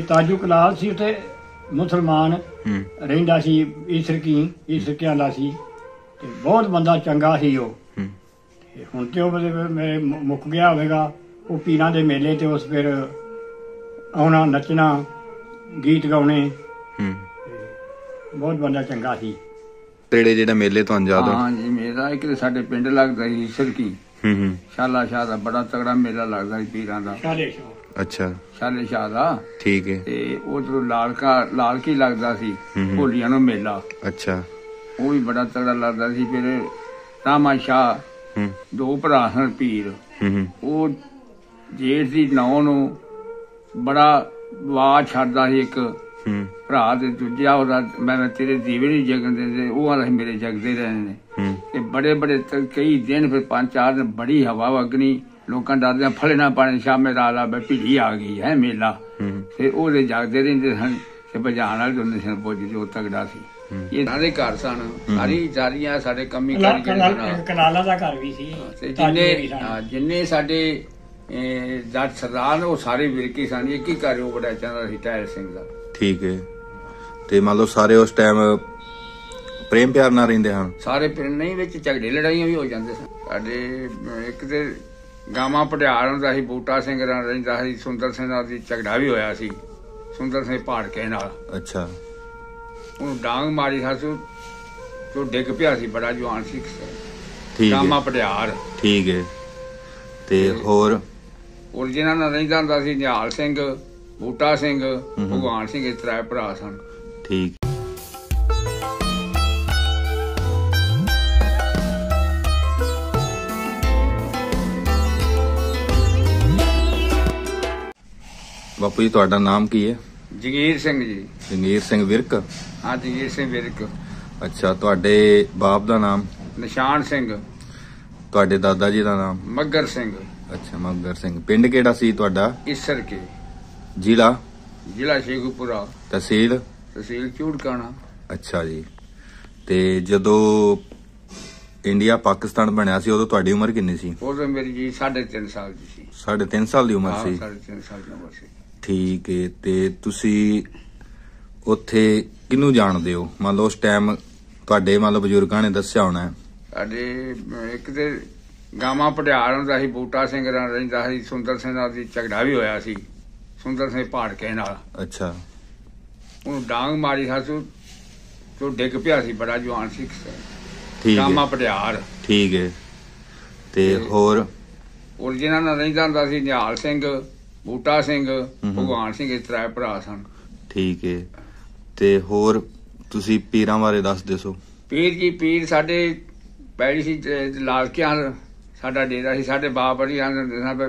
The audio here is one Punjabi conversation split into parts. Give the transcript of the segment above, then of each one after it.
ਤਾਜੂ ਕਲਾਲ ਸੀ ਉੱਥੇ ਮੁਸਲਮਾਨ ਰਹਿੰਦਾ ਸੀ। ਈਸਰਕੀਆਂ ਦਾ ਸੀ ਤੇ ਬਹੁਤ ਬੰਦਾ ਚੰਗਾ ਸੀ ਉਹ। ਤੇ ਹੁਣ ਤੇ ਉਹ ਮੇਰੇ ਮੁੱਕ ਗਿਆ ਹੋਵੇਗਾ। ਉਹ ਪੀਰਾਂ ਦੇ ਮੇਲੇ ਤੇ ਉਸ ਫਿਰ ਆਉਣਾ, ਨੱਚਣਾ, ਗੀਤ ਗਾਉਣੇ। ਬਹੁਤ ਬੰਦਾ ਚੰਗਾ ਸੀ। ਕਿਹੜੇ ਜਿਹੜਾ ਮੇਲੇ ਤੁਹਾਨੂੰ ਯਾਦ ਆ? ਹਾਂ ਜੀ, ਮੇਲਾ ਇੱਕ ਸਾਡੇ ਪਿੰਡ ਲੱਗਦਾ ਸੀ ਈਸਰਕੀ। ਸ਼ਾਲਾ ਸ਼ਾਹ ਦਾ ਬੜਾ ਤਗੜਾ ਮੇਲਾ ਲੱਗਦਾ ਸੀ ਪੀਰਾਂ ਦਾ। ਅੱਛਾ, ਸ਼ਾਲੇ ਸ਼ਾਹ ਦਾ। ਠੀਕ ਹੈ। ਤੇ ਉਹ ਜਦੋਂ ਲਾਲਕੀ ਲੱਗਦਾ ਸੀ ਹੋਲੀਆਂ ਨੂੰ ਮੇਲਾ। ਅੱਛਾ, ਉਹ ਵੀ ਬੜਾ ਤਗੜਾ ਲੱਗਦਾ ਸੀ। ਫਿਰ ਰਾਮਾ ਸ਼ਾਹ ਦੋ ਭਰਾ ਸਨ ਪੀਰ। ਉਹ ਜੇਠ ਦੀ ਨੌਂ ਨੂੰ ਬੜਾ ਆਵਾਜ਼ ਛੱਡਦਾ ਸੀ। ਇੱਕ ਭਰਾ ਤੇ ਦੂਜਾ ਉਹਦਾ ਮੈਂ ਤੇਰੇ ਦੀਵੇ ਨੀ ਜਗਣ ਦਿੰਦੇ, ਉਹ ਆਲਾ ਮੇਰੇ ਜਗਦੇ ਰਹੇ ਨੇ। ਤੇ ਬੜੇ ਬੜੇ ਕਈ ਦਿਨ, ਫਿਰ 5-4 ਦਿਨ ਬੜੀ ਹਵਾ ਵਗਣੀ। ਲੋਕਾਂ ਡਰਦੇ ਫਲੇ ਨਾ ਪਾਣੀ, ਸ਼ਾਮੇ ਰਾਤ ਆ ਭੀੜੀ ਆ ਗਈ ਹੈ ਮੇਲਾ। ਫਿਰ ਉਹਦੇ ਜਾਗਦੇ ਰਹਿੰਦੇ ਸਨ ਤੇ ਭਜਾਣ ਵਾਲੇ ਹੁੰਦੇ ਸਨ। ਪੁੱਜ ਜੋ ਤਗੜਾ ਸੀ। ਇਹ ਸਾਰੇ ਘਰ ਸਨ, ਸਾਰੀਆਂ ਸਾਡੇ ਕੰਮੀ ਕਨਾਲਾਂ ਦਾ ਘਰ ਵੀ ਸੀ। ਜਿੰਨੇ ਸਾਡੇ ਜੱਟ ਸਰਦਾਰ ਉਹ ਸਾਰੇ ਵਿਰਕੀ ਸਨ। ਇੱਕ ਹੀ ਘਰ ਉਹ ਬੜਾ ਚੰਗਾ ਸੀ ਟਾਇਰ ਸਿੰਘ ਦਾ। ਠੀਕ ਹੈ। ਤੇ ਮੰਨ ਲਓ ਸਾਰੇ ਉਸ ਟਾਈਮ ਪ੍ਰੇਮ ਪਿਆਰ ਨਾਲ ਰਹਿੰਦੇ ਹਨ? ਸਾਰੇ ਪਿੰਡ ਨਹੀਂ, ਵਿੱਚ ਝਗੜੇ ਲੜਾਈਆਂ ਵੀ ਹੋ ਜਾਂਦੇ ਸਨ। ਸਾਡੇ ਇੱਕ ਤੇ ਗਾਵਾਂ ਪਟਿਆਲ ਹੁੰਦਾ ਸੀ, ਬੂਟਾ ਸਿੰਘ ਨਾਲ ਰਹਿੰਦਾ ਸੀ। ਸੁੰਦਰ ਸਿੰਘ ਨਾਲ ਝਗੜਾ ਵੀ ਹੋਇਆ ਸੀ, ਸੁੰਦਰ ਸਿੰਘ ਭਾੜਕੇ ਨਾਲ। ਅੱਛਾ। ਉਹਨੂੰ ਡਾਂਗ ਮਾਰੀ ਸਾਸੂ ਤੇ ਡਿੱਗ ਪਿਆ ਸੀ, ਬੜਾ ਜਵਾਨ ਸੀ। ਗਾਵਾਂ ਪਟਿਆਲ। ਠੀਕ ਹੈ। ਤੇ ਹੋਰ ਜਿਹਨਾਂ ਨਾਲ ਰਹਿੰਦਾ ਹੁੰਦਾ ਸੀ ਨਿਹਾਲ ਸਿੰਘ, ਬੂਟਾ ਸਿੰਘ, ਭਗਵਾਨ ਸਿੰਘ, ਇਹ ਤਰੇ ਭਰਾ ਸਨ। ਠੀਕ। ਬਾਪੂ ਜੀ, ਤੁਹਾਡਾ ਨਾਮ ਕੀ ਹੈ? ਜਗੀਰ ਸਿੰਘ ਜੀ। ਜਗੀਰ ਸਿੰਘ ਵਿਰਕ? ਹਾਂ, ਜਗੀਰ ਸਿੰਘ ਵਿਰਕ। ਅੱਛਾ। ਤੁਹਾਡੇ ਬਾਪ ਦਾ ਨਾਮ? ਨਿਸ਼ਾਨ ਸਿੰਘ। ਤੁਹਾਡੇ ਦਾਦਾ ਜੀ ਦਾ ਨਾਮ? ਮੱਗਰ ਸਿੰਘ। ਅੱਛਾ, ਮੱਗਰ ਸਿੰਘ। ਪਿੰਡ ਕਿਹੜਾ ਸੀ ਤੁਹਾਡਾ? ਈਸਰਕੇ। ਜ਼ਿਲ੍ਹਾ ਸ਼ੇਖੂਪੁਰਾ। ਤਹਿਸੀਲ ਚੂੜਕਾਣਾ। ਅੱਛਾ ਜੀ। ਤੇ ਜਦੋਂ ਇੰਡੀਆ ਪਾਕਿਸਤਾਨ ਬਣਿਆ ਸੀ ਉਦੋਂ ਤੁਹਾਡੀ ਉਮਰ ਕਿੰਨੀ ਸੀ? ਉਦੋਂ ਮੇਰੀ ਜੀ 3.5 ਸਾਲ ਦੀ ਸੀ। 3.5 ਸਾਲ ਦੀ ਉਮਰ ਸੀ? 3.5 ਸਾਲ ਦੀ ਉਮਰ ਸੀ। ਠੀਕ ਹੈ। ਤੇ ਤੁਸੀਂ ਉੱਥੇ ਕਿਹਨੂੰ ਜਾਣਦੇ ਹੋ? ਮੰਨ ਲਓ ਉਸ ਟਾਈਮ ਤੁਹਾਡੇ ਮੰਨ ਲਓ ਬਜ਼ੁਰਗਾਂ ਨੇ ਦੱਸਿਆ ਹੋਣਾ। ਸਾਡੇ ਇੱਕ ਤੇ ਗਾਵਾਂ ਪਟਿਆਲ ਹੁੰਦਾ ਸੀ, ਬੂਟਾ ਸਿੰਘ ਨਾਲ ਰਹਿੰਦਾ ਸੀ। ਸੁੰਦਰ ਸਿੰਘ ਨਾਲ ਝਗੜਾ ਵੀ ਹੋਇਆ ਸੀ, ਸੁੰਦਰ ਸਿੰਘ ਭਾੜਕੇ ਨਾਲ। ਅੱਛਾ। ਉਹਨੂੰ ਡਾਂਗ ਮਾਰੀ ਸਾਸੂ ਤੇ ਡਿੱਗ ਪਿਆ ਸੀ, ਬੜਾ ਜਵਾਨ ਸੀ। ਗਾਵਾਂ ਪਟਿਆਲ। ਠੀਕ ਹੈ। ਤੇ ਹੋਰ ਜਿਹਨਾਂ ਨਾਲ ਰਹਿੰਦਾ ਹੁੰਦਾ ਸੀ ਨਿਹਾਲ ਸਿੰਘ, ਬੂਟਾ ਸਿੰਘ, ਭਗਵਾਨ ਸਿੰਘ, ਇਹ ਤਰੇ ਭਰਾ ਸਨ। ਠੀਕ ਹੈ। ਤੇ ਹੋਰ ਤੁਸੀਂ ਪੀਰਾਂ ਬਾਰੇ ਦੱਸ ਦਿਓ। ਪੀਰ ਸਾਡੇ ਪੈੜੀ ਸੀ ਲਾਲਕਿਆਂ, ਸਾਡਾ ਡੇਰਾ ਸੀ। ਸਾਡੇ ਬਾਪ ਬੜੀ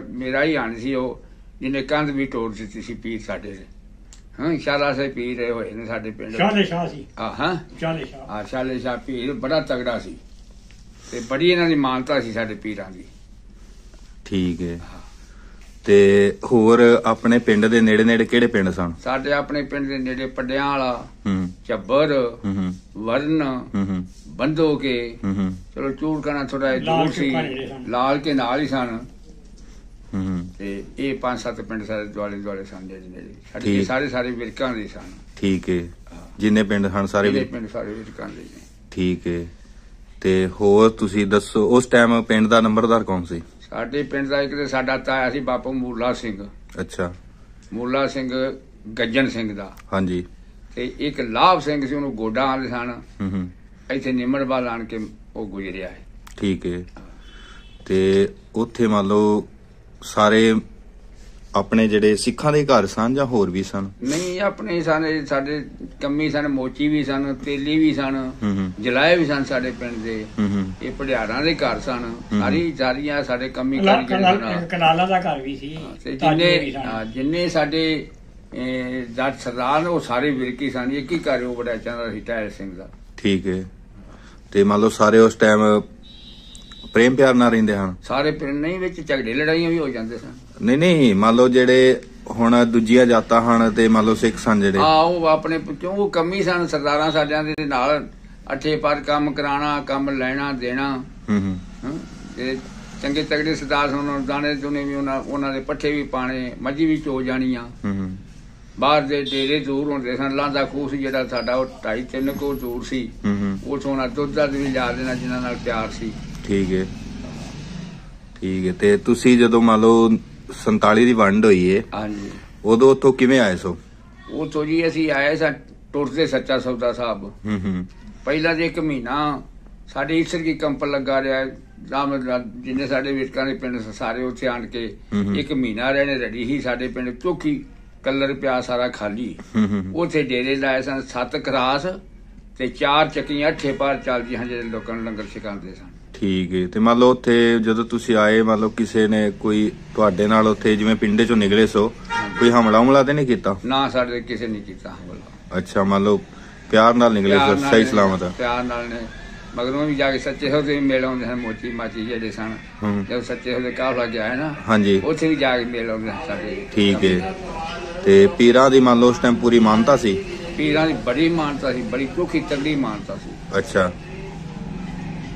ਮੇਰਾ ਹੀ ਆਣ ਸੀ ਉਹ, ਜਿਹਨੇ ਕੰਧ ਵੀ ਤੋੜ ਦਿੱਤੀ ਸੀ। ਪੀਰ ਸਾਡੇ ਸ਼ਾਲਾ ਸੇ ਪੀਰ ਹੋਏ ਨੇ ਸਾਡੇ ਪਿੰਡ। ਸ਼ਾਲੇ ਸ਼ਾਹ ਸੀ। ਸ਼ਾਲੇ ਸ਼ਾਹ ਪੀਰ ਬੜਾ ਤਗੜਾ ਸੀ ਤੇ ਬੜੀ ਇਹਨਾਂ ਦੀ ਮਾਨਤਾ ਸੀ ਸਾਡੇ ਪੀਰਾਂ ਦੀ। ਠੀਕ ਹੈ। ਤੇ ਹੋਰ ਆਪਣੇ ਪਿੰਡ ਦੇ ਨੇੜੇ ਨੇੜੇ ਕਿਹੜੇ ਪਿੰਡ ਸਨ? ਸਾਡੇ ਆਪਣੇ ਪਿੰਡ ਦੇ ਨੇੜੇ ਪੱਡਿਆਂ ਵਾਲਾ, ਝੱਬਰ, ਵਰਨ, ਬੰਦੋਕੇ। ਚਲੋ ਚੂੜਕਾਣਾ ਥੋੜਾ ਦੂਰ ਸੀ, ਲਾਲ ਕੇ ਨਾਲ ਹੀ ਸਨ। ਤੇ ਇਹ 5-7 ਪਿੰਡ ਸਾਰੇ ਦੁਆਲੇ ਸਨ ਜਿਹੜੇ ਨੇੜੇ। ਸਾਡੇ ਸਾਰੇ ਵਿਰਕਾਂ ਦੇ ਸਨ। ਠੀਕ ਹੈ। ਜਿੰਨੇ ਪਿੰਡ ਹਨ ਸਾਰੇ ਪਿੰਡ ਸਾਰੇ ਵਿਰਕਾਂ ਦੇ। ਠੀਕ ਹੈ। ਤੇ ਹੋਰ ਤੁਸੀਂ ਦੱਸੋ ਉਸ ਟਾਈਮ ਪਿੰਡ ਦਾ ਨੰਬਰਦਾਰ ਕੌਣ ਸੀ? ਸਾਡੇ ਪਿੰਡ ਦਾ ਇੱਕ ਤੇ ਸਾਡਾ ਤਾਇਆ ਸੀ ਬਾਪੂ ਮੂਲਾ ਸਿੰਘ। ਅੱਛਾ। ਮੂਲਾ ਸਿੰਘ ਗੱਜਣ ਸਿੰਘ ਦਾ। ਹਾਂਜੀ। ਤੇ ਇੱਕ ਲਾਭ ਸਿੰਘ ਸੀ, ਉਹਨੂੰ ਗੋਡਾ ਆਉਂਦੇ ਸਨ। ਇੱਥੇ ਨਿਮਰਵਾਲ ਆਣ ਕੇ ਉਹ ਗੁਜ਼ਰਿਆ ਹੈ। ਠੀਕ ਹੈ। ਤੇ ਉੱਥੇ ਮੰਨ ਲਓ ਸਾਰੇ ਆਪਣੇ ਜਿਹੜੇ ਸਿੱਖਾਂ ਦੇ ਘਰ ਸਨ ਜਾਂ ਹੋਰ ਵੀ ਸਨ? ਨਹੀਂ, ਆਪਣੇ ਸਨ। ਸਾਡੇ ਕੰਮੀ ਸਨ, ਮੋਚੀ ਵੀ ਸਨ, ਤੇਲੀ ਵੀ ਸਨ, ਜਲਾਏ ਵੀ ਸਨ ਸਾਡੇ ਪਿੰਡ ਦੇ। ਇਹ ਪੜਿਆਰਾਂ ਦੇ ਘਰ ਸਨ। ਸਾਰੀਆਂ ਸਾਡੇ ਕੰਮੀ ਕਨਾਲਾਂ ਦਾ ਘਰ ਵੀ ਸੀ। ਜਿੰਨੇ ਸਾਡੇ ਜੱਟ ਸਰਦਾਰ ਉਹ ਸਾਰੇ ਵਿਰਕੀ ਸਨ। ਇੱਕ ਹੀ ਘਰ ਉਹ ਬੜਾ ਚੰਗਾ ਸੀ ਟਾਇਰ ਸਿੰਘ ਦਾ। ਠੀਕ ਹੈ। ਤੇ ਮੰਨ ਲਓ ਸਾਰੇ ਉਸ ਟਾਈਮ ਪ੍ਰੇਮ ਪਿਆਰ ਨਾਲ ਰਹਿੰਦੇ ਹਨ? ਸਾਰੇ ਪਿੰਡ ਨਹੀਂ, ਵਿੱਚ ਝਗੜੇ ਲੜਾਈਆਂ ਵੀ ਹੋ ਜਾਂਦੇ ਸਨ। ਨਹੀਂ, ਮੰਨ ਲਓ ਜਿਹੜੇ ਹੁਣ ਦੂਜੀਆਂ ਜਾਤਾਂ ਹਨ ਤੇ ਮੰਨ ਲਓ ਸਿੱਖ ਸਨ ਜਿਹੜੇ, ਉਹ ਆਪਣੇ ਕਿਉਂ ਕੰਮੀ ਸਨ ਸਰਦਾਰਾਂ ਸਾਡਿਆਂ ਦੇ ਨਾਲ। ਅੱਠੇ ਪਰ ਕੰਮ ਕਰਾਣਾ, ਕੰਮ ਲੈਣਾ ਦੇਣਾ। ਤੇ ਚੰਗੇ ਤਗੜੇ ਸਰਦਾਰ ਸਨ। ਦਾਣੇ ਦੂਣੇ ਵੀ ਉਹਨਾਂ ਦੇ ਪੱਠੇ ਵੀ ਪਾਣੇ, ਮੱਝੀ ਵੀ ਚੋ ਜਾਣੀਆਂ। ਬਾਹਰ ਦੇ ਡੇਰੇ ਦੂਰ ਹੁੰਦੇ ਸਨ। ਲਾਂਦਾ ਖੂਹ ਸੀ ਜਿਹੜਾ ਸਾਡਾ, ਉਹ 2.5-3 ਕੋਹ ਦੂਰ ਸੀ। ਉਹ ਸੋਨਾ ਦੁੱਧ ਦਾ ਵੀ ਲਿਆ ਦੇਣਾ ਜਿਨ੍ਹਾਂ ਨਾਲ ਪਿਆਰ ਸੀ। ਠੀਕ ਹੈ, ਠੀਕ ਹੈ। ਤੇ ਤੁਸੀਂ ਜਦੋਂ ਮੰਨ ਲਓ 47 ਦੀ ਵੰਡ ਹੋਈ ਹੈ, ਹਾਂਜੀ, ਉਦੋਂ ਉੱਥੋਂ ਕਿਵੇਂ ਆਏ ਸੋ? ਉੱਥੋਂ ਜੀ ਅਸੀਂ ਆਏ ਸਾਂ ਟੁਰਦੇ ਸੱਚਾ ਸੌਦਾ ਸਾਹਿਬ। ਪਹਿਲਾਂ ਦੇ 1 ਮਹੀਨਾ ਸਾਡੇ ਈਸਰ ਕੀ ਕੰਪ ਲੱਗਾ ਰਿਹਾ। ਜਿੰਨੇ ਸਾਡੇ ਵਿਰਕਾਂ ਦੇ ਪਿੰਡ ਸਾਰੇ ਉੱਥੇ ਆਣ ਕੇ 1 ਮਹੀਨਾ ਰਹੇ ਨੇ। ਰੜੀ ਹੀ ਸਾਡੇ ਪਿੰਡ ਚੌਕੀ ਕਲਰ ਪਿਆ ਸਾਰਾ ਖਾਲੀ। ਉੱਥੇ ਡੇਰੇ ਲਾਏ ਸਨ 7 ਕਰਾਸ ਤੇ 4 ਚੱਕੀਆਂ 8 ਪਾਰ ਚੱਲਦੀਆਂ ਜਿਹੜੇ ਲੋਕਾਂ ਨੂੰ ਲੰਗਰ ਛਕਾਉਂਦੇ ਸਨ। ਠੀਕ ਹੈ। ਤੇ ਮੰਨ ਲਓ ਉੱਥੇ ਜਦੋਂ ਤੁਸੀਂ ਆਏ, ਮੰਨ ਲਓ ਕਿਸੇ ਨੇ ਕੋਈ ਤੁਹਾਡੇ ਨਾਲ ਉੱਥੇ ਜਿਵੇਂ ਪਿੰਡੇ ਚੋਂ ਨਿਕਲੇ ਸੋ ਕੋਈ ਹਮਲਾ ਤੇ ਨਹੀਂ ਕੀਤਾ? ਨਾ, ਸਾਡੇ ਕਿਸੇ ਨਹੀਂ ਕੀਤਾ ਹਮਲਾ। ਅੱਛਾ, ਮੰਨ ਲਓ ਪਿਆਰ ਨਾਲ ਨਿਕਲੇ ਸੋ, ਸਹੀ ਸਲਾਮਤ? ਪਿਆਰ ਨਾਲ ਨੇ। ਮਗਰੋਂ ਵੀ ਜਾ ਕੇ ਸੱਚੇ ਸੌਦੇ ਵੀ ਮੇਲ ਆਉਂਦੇ ਸਨ। ਮੋਚੀ ਮਾਚੀ ਜਿਹੜੇ ਸਨ, ਜਦੋਂ ਸੱਚੇ ਸੌਦੇ ਕਾਫਲਾ ਗਿਆ ਹੈ ਨਾ, ਹਾਂਜੀ, ਉੱਥੇ ਵੀ ਜਾ ਕੇ ਮੇਲ ਆਉਂਦੇ ਸਨ ਸਾਡੇ। ਠੀਕ ਹੈ। ਤੇ ਪੀਰਾਂ ਦੀ ਮੰਨ ਲਓ ਉਸ ਟਾਈਮ ਪੂਰੀ ਮਾਨਤਾ ਸੀ? ਪੀਰਾਂ ਦੀ ਬੜੀ ਮਾਨਤਾ ਸੀ, ਬੜੀ ਚੋਖੀ ਤਗੜੀ ਮਾਨਤਾ ਸੀ। ਅੱਛਾ,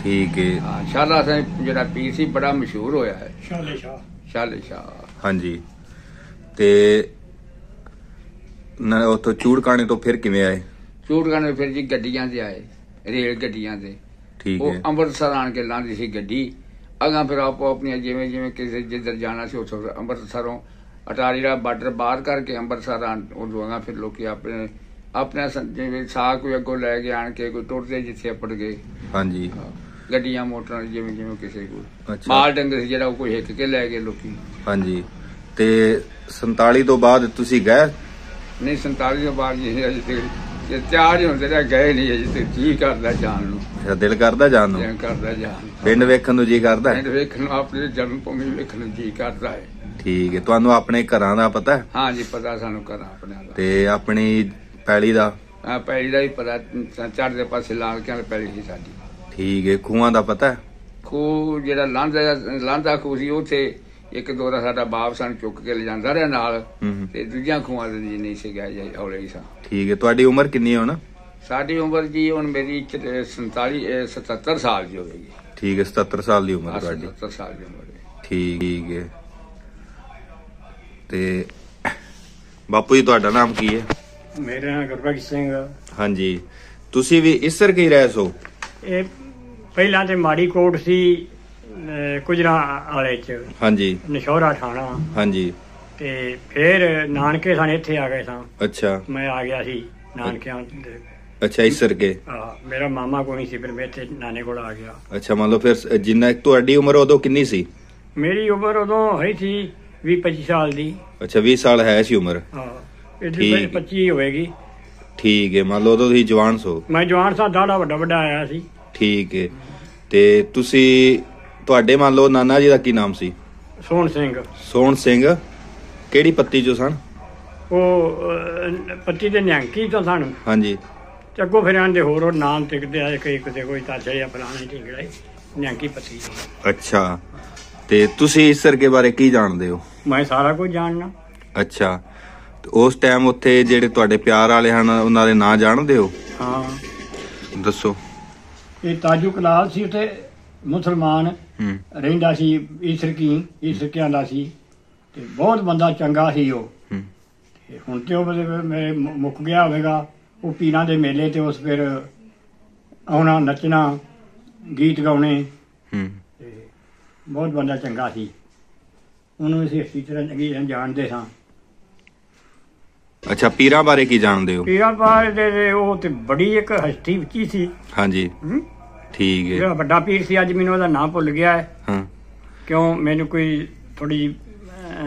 ਠੀਕ ਹੈ। ਸ਼ਾਲਾ ਸਿੰਘ ਜਿਹੜਾ ਪੀਰ ਸੀ ਬੜਾ ਮਸ਼ਹੂਰ ਹੋਇਆ ਹੈ, ਸ਼ਾਲੇ ਸ਼ਾਹ। ਹਾਂਜੀ। ਤੇ ਉੱਥੋਂ ਚੂੜਕਾਣੇ ਤੋਂ ਫਿਰ ਕਿਵੇਂ ਆਏ? ਚੂੜਕਾਣੇ ਫਿਰ ਜੀ ਗੱਡੀਆਂ ਤੇ ਆਏ, ਰੇਲ ਗੱਡੀਆਂ ਤੇ। ਠੀਕ ਹੈ। ਉਹ ਅੰਮ੍ਰਿਤਸਰ ਆਣ ਕੇ ਲਾਂਦੀ ਸੀ ਗੱਡੀ। ਅਗਾਂ ਫਿਰ ਆਪੋ ਆਪਣੀਆਂ ਜਿਵੇਂ ਜਿਵੇਂ ਕਿਸੇ ਜਿੱਧਰ ਜਾਣਾ ਸੀ ਉੱਥੋਂ ਅੰਮ੍ਰਿਤਸਰੋਂ ਅਟਾਰੀ ਦਾ ਬਾਰਡਰ ਬਾਹਰ ਕਰਕੇ ਅੰਮ੍ਰਿਤਸਰ ਆਣ। ਉਦੋਂ ਅਗਾਂ ਫਿਰ ਲੋਕੀ ਆਪਣੇ ਆਪਣਾ ਜਿਵੇਂ ਸਾਹ ਕੋਈ ਅੱਗੋਂ ਲੈ ਕੇ ਆਣ ਕੇ ਕੋਈ ਟੁੱਟਦੇ ਜਿੱਥੇ ਅੱਪੜ ਗਏ। ਹਾਂਜੀ। ਗੱਡੀਆਂ ਮੋਟਰਾਂ ਜਿਵੇਂ ਜਿਵੇਂ ਕਿਸੇ ਕੋਲ ਮਾਲ ਡੰਗਰ ਸੀ ਜਿਹੜਾ ਉਹ ਕੋਈ ਹਿੱਕ ਕੇ ਲੈ ਗਏ ਲੋਕੀ। ਹਾਂਜੀ। ਤੇ 47 ਤੋਂ ਬਾਅਦ ਤੁਸੀਂ ਗਏ? ਨਹੀਂ, 47 ਤੋਂ ਬਾਅਦ ਜੀ ਅਜੇ ਤਿਆਰ ਹੀ ਹੁੰਦੇ ਰਹੇ, ਗਏ ਨਹੀਂ ਅਜੇ ਤੇ। ਜੀ ਕਰਦਾ ਜਾਣ ਨੂੰ। ਦਿਲ ਕਰਦਾ ਜਾਣ ਨੂੰ? ਕਰਦਾ ਜਾਣ। ਪਿੰਡ ਵੇਖਣ ਨੂੰ ਜੀ ਕਰਦਾ? ਪਿੰਡ ਵੇਖਣ ਨੂੰ, ਆਪਣੇ ਜਨਮ ਭੂਮੀ ਵੇਖਣ ਨੂੰ ਜੀ ਕਰਦਾ ਹੈ। ਠੀਕ ਹੈ। ਤੁਹਾਨੂੰ ਆਪਣੇ ਘਰਾਂ ਦਾ ਪਤਾ? ਹਾਂ ਜੀ, ਪਤਾ ਸਾਨੂੰ ਘਰਾਂ ਆਪਣੇ ਦਾ। ਤੇ ਆਪਣੀ ਪੈਲੀ ਦਾ? ਹਾਂ, ਪੈਲੀ ਦਾ ਵੀ ਪਤਾ। ਚੜ੍ਹਦੇ ਪਾਸੇ ਲਾਲਕਿਆਂ ਦੀ ਪੈਲੀ ਸੀ ਸਾਡੀ। ਠੀਕ ਹੈ। ਖੂਹਾਂ ਦਾ ਪਤਾ? ਖੂਹ ਜਿਹੜਾ ਲਾਂਦਾ ਖੂਹ ਸੀ, ਉੱਥੇ 1-2 ਦਾ ਸਾਡਾ ਬਾਪ ਸਾਨੂੰ ਚੁੱਕ ਕੇ ਲਿਜਾਂਦਾ ਰਿਹਾ ਨਾਲ। ਤੇ ਦੂਜੀਆਂ ਖੂਹਾਂ ਦੇ ਜੀ ਨਹੀਂ ਸੀ ਗਏ, ਹੌਲੇ ਹੀ ਸਾਂ। ਠੀਕ ਹੈ। ਤੁਹਾਡੀ ਉਮਰ ਕਿੰਨੀ ਹੈ ਹੁਣ? ਸਾਡੀ ਉਮਰ ਜੀ ਹੁਣ ਮੇਰੀ 77 ਸਾਲ ਦੀ ਹੋਵੇਗੀ। ਠੀਕ ਹੈ। 77 ਸਾਲ ਦੀ ਉਮਰ ਤੁਹਾਡੀ? 77 ਸਾਲ ਦੀ ਉਮਰ ਹੈ। ਠੀਕ ਹੈ। ਤੇ ਬਾਪੂ ਜੀ ਤੁਹਾਡਾ ਨਾਮ ਕੀ ਹੈ? ਮੇਰਾ ਨਾਮ ਗੁਰਬਖਸ਼ ਸਿੰਘ। ਹਾਂਜੀ। ਤੁਸੀਂ ਵੀ ਇਸਰ ਕੇ ਹੀ ਰਹੇ ਸੋ? ਇਹ ਪਹਿਲਾਂ ਤੇ ਮਾੜੀ ਕੋਟ ਸੀ ਕੁਜਰਾ ਵਾਲੇ ਚ। ਹਾਂਜੀ। ਨਸ਼ੌਰਾ ਥਾਣਾ। ਹਾਂਜੀ। ਤੇ ਫਿਰ ਨਾਨਕੇ ਸਾਨੂੰ ਇੱਥੇ ਆ ਗਏ ਸਾਂ। ਅੱਛਾ। ਮੈਂ ਆ ਗਿਆ ਸੀ ਨਾਨਕਿਆਂ। ਅੱਛਾ, ਇਸਰ ਕੇ? ਮੇਰਾ ਮਾਮਾ ਕੋਈ ਸੀ, ਫਿਰ ਮੈਂ ਇੱਥੇ ਨਾਨੇ ਕੋਲ ਆ ਗਿਆ। ਅੱਛਾ, ਮੰਨ ਲਓ ਫਿਰ ਜਿੰਨਾ ਤੁਹਾਡੀ ਉਮਰ ਉਦੋਂ ਕਿੰਨੀ ਸੀ? ਮੇਰੀ ਉਮਰ ਉਦੋਂ ਹੋਈ ਸੀ 20-25 ਸਾਲ ਦੀ। ਅੱਛਾ, 20 ਸਾਲ ਹੈ ਸੀ ਉਮਰ? ਹਾਂ, 25 ਹੋਵੇਗੀ। ਠੀਕ ਹੈ। ਮੰਨ ਲਓ ਉਦੋਂ ਤੁਸੀਂ ਜਵਾਨ ਸੋ? ਮੈਂ ਜਵਾਨ ਸਾਂ, ਦਾੜਾ ਵੱਡਾ ਆਇਆ ਸੀ। ਠੀਕ ਹੈ। ਤੇ ਤੁਸੀਂ ਤੁਹਾਡੇ ਮੰਨ ਲਓ ਨਾਨਾ ਜੀ ਦਾ ਕੀ ਨਾਮ ਸੀ? ਸੋਹਣ ਸਿੰਘ। ਸੋਹਣ ਸਿੰਘ ਕਿਹੜੀ ਪੱਤੀ ਚੋਂ ਸਨ? ਉਹ ਪੱਤੀ ਦੇ ਨਿਹੰਗੀ ਤੋਂ ਸਨ। ਹਾਂਜੀ। ਤੇ ਅੱਗੋਂ ਫਿਰ ਆਂਦੇ ਹੋਰ ਨਾਮ ਟਿਕਦੇ ਆਏ, ਕੋਈ ਤਾਜਾ ਫਲਾਣਾ ਢਿੰਗੜਾ ਨਿਹੰਗੀ ਪੱਤੀ। ਅੱਛਾ। ਤੇ ਤੁਸੀਂ ਇਸ ਸਰਕੇ ਬਾਰੇ ਕੀ ਜਾਣਦੇ ਹੋ? ਮੈਂ ਸਾਰਾ ਕੁਝ ਜਾਣਨਾ। ਅੱਛਾ। ਉਸ ਟਾਈਮ ਉੱਥੇ ਜਿਹੜੇ ਤੁਹਾਡੇ ਪਿਆਰ ਵਾਲੇ ਹਨ ਉਹਨਾਂ ਦੇ ਨਾਂ ਜਾਣਦੇ ਹੋ? ਹਾਂ। ਦੱਸੋ। ਇਹ ਤਾਜੂ ਕਲਾਲ ਸੀ, ਉੱਥੇ ਮੁਸਲਮਾਨ ਰਹਿੰਦਾ ਸੀ। ਈਸਰਕਿਆਂ ਦਾ ਸੀ ਤੇ ਬਹੁਤ ਬੰਦਾ ਚੰਗਾ ਸੀ ਉਹ। ਤੇ ਹੁਣ ਤੇ ਉਹ ਮੇਰੇ ਮੁੱਕ ਗਿਆ ਹੋਵੇਗਾ। ਉਹ ਪੀਰਾਂ ਦੇ ਮੇਲੇ ਤੇ ਉਸ ਫਿਰ ਆਉਣਾ, ਨੱਚਣਾ, ਗੀਤ ਗਾਉਣੇ। ਤੇ ਬਹੁਤ ਬੰਦਾ ਚੰਗਾ ਸੀ। ਉਹਨੂੰ ਅਸੀਂ ਅੱਛੀ ਤਰ੍ਹਾਂ ਚੰਗੀ ਜਾਣਦੇ ਸਾਂ। ਅੱਛਾ, ਪੀਰਾਂ ਬਾਰੇ ਕੀ ਜਾਣਦੇ ਹੋ? ਪੀਰਾਂ ਬਾਰੇ ਉਹ ਤੇ ਬੜੀ ਇੱਕ ਹਸਤੀ ਉੱਚੀ ਸੀ। ਹਾਂਜੀ। ਠੀਕ ਹੈ। ਜਿਹੜਾ ਵੱਡਾ ਪੀਰ ਸੀ, ਅੱਜ ਮੈਨੂੰ ਉਹਦਾ ਨਾਮ ਭੁੱਲ ਗਿਆ ਹੈ। ਹਾਂ। ਕਿਉਂ ਮੈਨੂੰ ਕੋਈ ਥੋੜੀ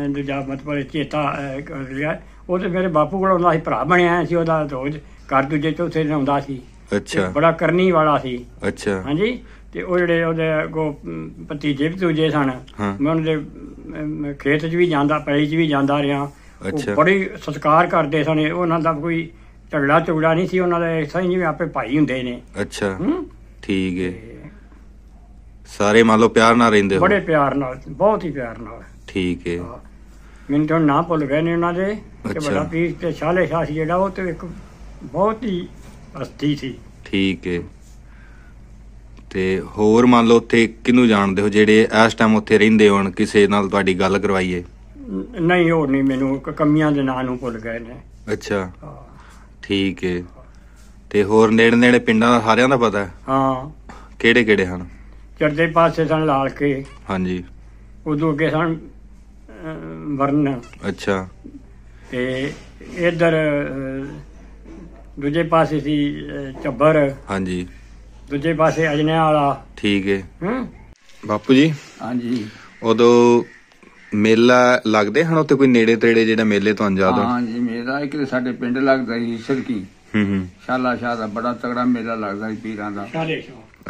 ਦੂਜਾ ਮਤਲਬ ਚੇਤਾ ਕਰ ਗਿਆ। ਉਹ ਤੇ ਮੇਰੇ ਬਾਪੂ ਕੋਲ ਆਉਂਦਾ ਸੀ, ਭਰਾ ਬਣਿਆ ਸੀ ਉਹਦਾ। ਰੋਜ਼ ਘਰ ਦੂਜੇ ਚੌਥੇ ਦਿਨ ਆਉਂਦਾ ਸੀ। ਅੱਛਾ। ਬੜਾ ਕਰਨੀ ਵਾਲਾ ਸੀ। ਅੱਛਾ। ਹਾਂਜੀ। ਤੇ ਉਹ ਜਿਹੜੇ ਉਹਦੇ ਅੱਗੋਂ ਭਤੀਜੇ ਭਤੂਜੇ ਸਨ, ਮੈਂ ਉਹਨਾਂ ਦੇ ਖੇਤ 'ਚ ਵੀ ਜਾਂਦਾ, ਪੈਲੀ 'ਚ ਵੀ ਜਾਂਦਾ ਰਿਹਾ। ਬੜੀ ਸਤਿਕਾਰ ਕਰਦੇ ਸਨ। ਉਹਨਾਂ ਦਾ ਕੋਈ ਝਗੜਾ ਨਹੀਂ ਸੀ ਉਹਨਾਂ ਦਾ, ਐਸਾ ਹੀ ਜਿਵੇਂ ਆਪੇ ਭਾਈ ਹੁੰਦੇ ਨੇ। ਅੱਛਾ। ਠੀਕ ਹੈ। ਸਾਰੇ ਮੰਨ ਲਓ ਪਿਆਰ ਨਾਲ ਰਹਿੰਦੇ ਹੋ? ਬੜੇ ਪਿਆਰ ਨਾਲ, ਬਹੁਤ ਹੀ ਪਿਆਰ ਨਾਲ। ਠੀਕ ਹੈ। ਮੈਨੂੰ ਤਾਂ ਨਾਂ ਭੁੱਲ ਗਏ ਨੇ ਉਹਨਾਂ ਦੇ। ਵੱਡਾ ਪੀਰ ਤੇ ਸ਼ਾਲੇ ਸ਼ਾਹ ਸੀ ਜਿਹੜਾ, ਉਹ ਤੇ ਇੱਕ ਬਹੁਤ ਹੀ ਹਸਤੀ ਸੀ। ਠੀਕ ਹੈ। ਤੇ ਹੋਰ ਮੰਨ ਲਓ ਉੱਥੇ ਕਿਹਨੂੰ ਜਾਣਦੇ ਹੋ ਜਿਹੜੇ ਇਸ ਟਾਈਮ ਉੱਥੇ ਰਹਿੰਦੇ ਹੋਣ, ਕਿਸੇ ਨਾਲ ਤੁਹਾਡੀ ਗੱਲ ਕਰਵਾਈਏ? ਨਹੀਂ, ਉਹ ਨਹੀਂ, ਮੈਨੂੰ ਕਮੀਆਂ ਦੇ ਨਾਂ ਨੂੰ ਭੁੱਲ ਗਏ ਨੇ। ਅੱਛਾ ਠੀਕ ਹੈ। ਤੇ ਹੋਰ ਨੇੜੇ ਨੇੜੇ ਪਿੰਡਾਂ ਦਾ ਸਾਰਿਆਂ ਦਾ ਪਤਾ ਹੈ? ਹਾਂ। ਕਿਹੜੇ ਕਿਹੜੇ ਹਨ? ਚੜ੍ਹਦੇ ਪਾਸੇ ਸਨ ਲਾਲ ਕੇ, ਹਾਂਜੀ। ਉਦੋਂ ਅੱਗੇ ਸਨ ਵਰਨ। ਅੱਛਾ। ਤੇ ਇੱਧਰ ਦੂਜੇ ਪਾਸੇ ਸੀ ਝੱਬਰ। ਹਾਂਜੀ। ਦੂਜੇ ਪਾਸੇ ਅਜਨਿਆਂ ਵਾਲਾ। ਠੀਕ ਹੈ। ਬਾਪੂ ਜੀ। ਹਾਂਜੀ। ਉਦੋਂ ਮੇਲਾ ਲੱਗਦੇ ਹਨ ਉੱਥੇ ਕੋਈ ਨੇੜੇ ਤੇੜੇ ਜਿਹੜਾ ਮੇਲੇ ਤੁਹਾਨੂੰ ਯਾਦ ਹੋਣ? ਹਾਂਜੀ, ਮੇਲਾ ਇੱਕ ਸਾਡੇ ਪਿੰਡ ਲੱਗਦਾ ਸੀ ਸਰਕੀ। ਸ਼ਾਲਾ ਸ਼ਾਹ ਦਾ ਬੜਾ ਤਗੜਾ ਮੇਲਾ ਲੱਗਦਾ ਸੀ ਪੀਰਾਂ ਦਾ।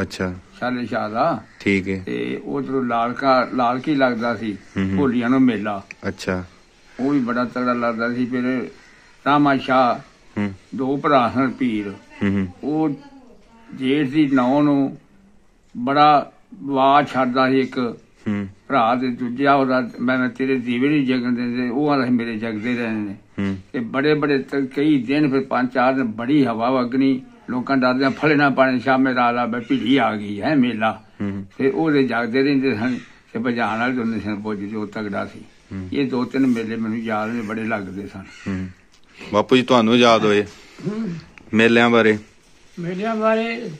ਅੱਛਾ। ਸ਼ਾਲੇ ਸ਼ਾਹ ਦਾ। ਠੀਕ ਹੈ। ਤੇ ਉਧਰੋਂ ਲਾਲਕੀ ਲੱਗਦਾ ਸੀ ਹੋਲੀਆਂ ਨੂੰ ਮੇਲਾ। ਅੱਛਾ। ਉਹ ਵੀ ਬੜਾ ਤਗੜਾ ਲੱਗਦਾ ਸੀ। ਫਿਰ ਰਾਮਾ ਸ਼ਾਹ ਦੋ ਭਰਾ ਸਨ ਪੀਰ। ਉਹ ਜੇਠ ਦੀ ਨੌ ਨੂੰ ਬੜਾ ਆਵਾਜ਼ ਛੱਡਦਾ ਸੀ। ਇੱਕ ਭਰਾ ਤੇ ਦੂਜਾ ਉਹਦਾ ਮੈਂ ਤੇਰੇ ਦੀਵੇ ਨਹੀਂ ਜਗਣ ਦਿੰਦੇ, ਉਹ ਆਂਦਾ ਮੇਰੇ ਜਗਦੇ ਰਹੇ ਨੇ। ਤੇ ਬੜੇ ਬੜੇ ਕਈ ਦਿਨ ਫਿਰ 5-4 ਦਿਨ ਬੜੀ ਹਵਾ ਵਗਣੀ, ਲੋਕਾਂ ਡਰਦਿਆਂ ਫਲੇ ਨਾ ਪਾਣੇ ਸ਼ਾਮੇ ਰਾਲਾ ਭੀੜੀ ਆ ਗਈ ਹੈ ਮੇਲਾ। ਫਿਰ ਉਹਦੇ ਜਗਦੇ ਰਹਿੰਦੇ ਸਨ ਤੇ ਬਜਾਣ ਵਾਲੇ ਹੁੰਦੇ ਸਨ ਪੁੱਜ ਜੋ ਤਗੜਾ ਸੀ। ਇਹ 2-3 ਮੇਲੇ ਮੈਨੂੰ ਯਾਦ ਨੇ, ਬੜੇ ਲੱਗਦੇ ਸਨ। ਬਾਪੂ ਜੀ ਤੁਹਾਨੂੰ ਯਾਦ ਹੋਏ ਮੇਲਿਆਂ ਬਾਰੇ? ਮੇਲਿਆਂ ਬਾਰੇ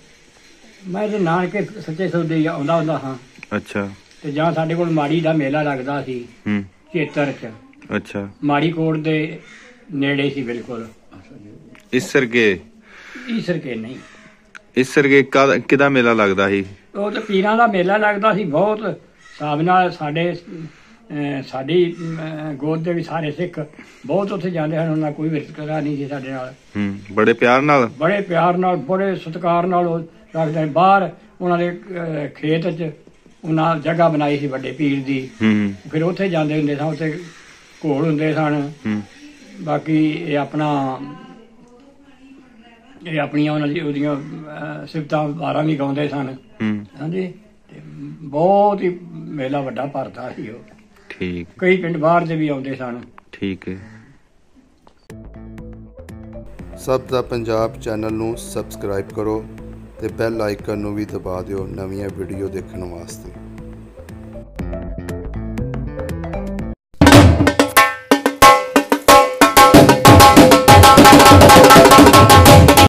ਮੈਂ ਤੇ ਨਾਨਕੇ ਸੱਚੇ ਸੌਦੇ ਆਉਂਦਾ ਹੁੰਦਾ ਹਾਂ। ਅੱਛਾ। ਤੇ ਜਾਂ ਸਾਡੇ ਕੋਲ ਮਾੜੀ ਦਾ ਮੇਲਾ ਲੱਗਦਾ ਸੀ ਚੇਤਰ ਚ। ਅੱਛਾ। ਮਾੜੀ ਕੋਟ ਦੇ ਨੇੜੇ ਸੀ ਬਿਲਕੁਲ। ਇਸਰਕੇ ਨਹੀਂ, ਇਸਰਕੇ ਕਿਹਦਾ ਮੇਲਾ ਲੱਗਦਾ ਸੀ? ਉਹ ਤੇ ਪੀਰਾਂ ਦਾ ਮੇਲਾ ਲੱਗਦਾ ਸੀ ਬਹੁਤ ਹਿਸਾਬ ਨਾਲ। ਸਾਡੀ ਗੋਦ ਦੇ ਵੀ ਸਾਰੇ ਸਿੱਖ ਬਹੁਤ ਉੱਥੇ ਜਾਂਦੇ ਹਨ। ਉਹਨਾਂ ਕੋਈ ਵਿਤਕਰਾ ਨਹੀਂ ਸੀ ਸਾਡੇ ਨਾਲ। ਬੜੇ ਪਿਆਰ ਨਾਲ ਬੜੇ ਸਤਿਕਾਰ ਨਾਲ ਉਹ ਰੱਖਦੇ। ਬਾਹਰ ਉਹਨਾਂ ਦੇ ਖੇਤ ਚ ਉਹਨਾਂ ਜਗ੍ਹਾ ਬਣਾਈ ਸੀ ਵੱਡੇ ਪੀਰ ਦੀ। ਫਿਰ ਉੱਥੇ ਜਾਂਦੇ ਹੁੰਦੇ ਸਨ। ਉੱਥੇ ਘੋਲ ਹੁੰਦੇ ਸਨ। ਬਾਕੀ ਇਹ ਆਪਣੀਆਂ ਉਹਨਾਂ ਦੀ ਉਹਦੀਆਂ ਸਿਫਤਾਂ ਵਾਰਾਂ ਵੀ ਗਾਉਂਦੇ ਸਨ। ਹਾਂਜੀ। ਤੇ ਬਹੁਤ ਹੀ ਮੇਲਾ ਵੱਡਾ ਭਰਦਾ ਸੀ ਉਹ। ਠੀਕ। ਕਈ ਪਿੰਡ ਬਾਹਰ ਦੇ ਵੀ ਆਉਂਦੇ ਸਨ। ਠੀਕ ਹੈ। ਸਭ ਦਾ ਪੰਜਾਬ ਚੈਨਲ ਨੂੰ ਸਬਸਕ੍ਰਾਈਬ ਕਰੋ ਤੇ ਬੈਲ ਆਈਕਨ ਨੂੰ ਵੀ ਦਬਾ ਦਿਓ ਨਵੀਆਂ ਵੀਡੀਓ ਦੇਖਣ ਵਾਸਤੇ।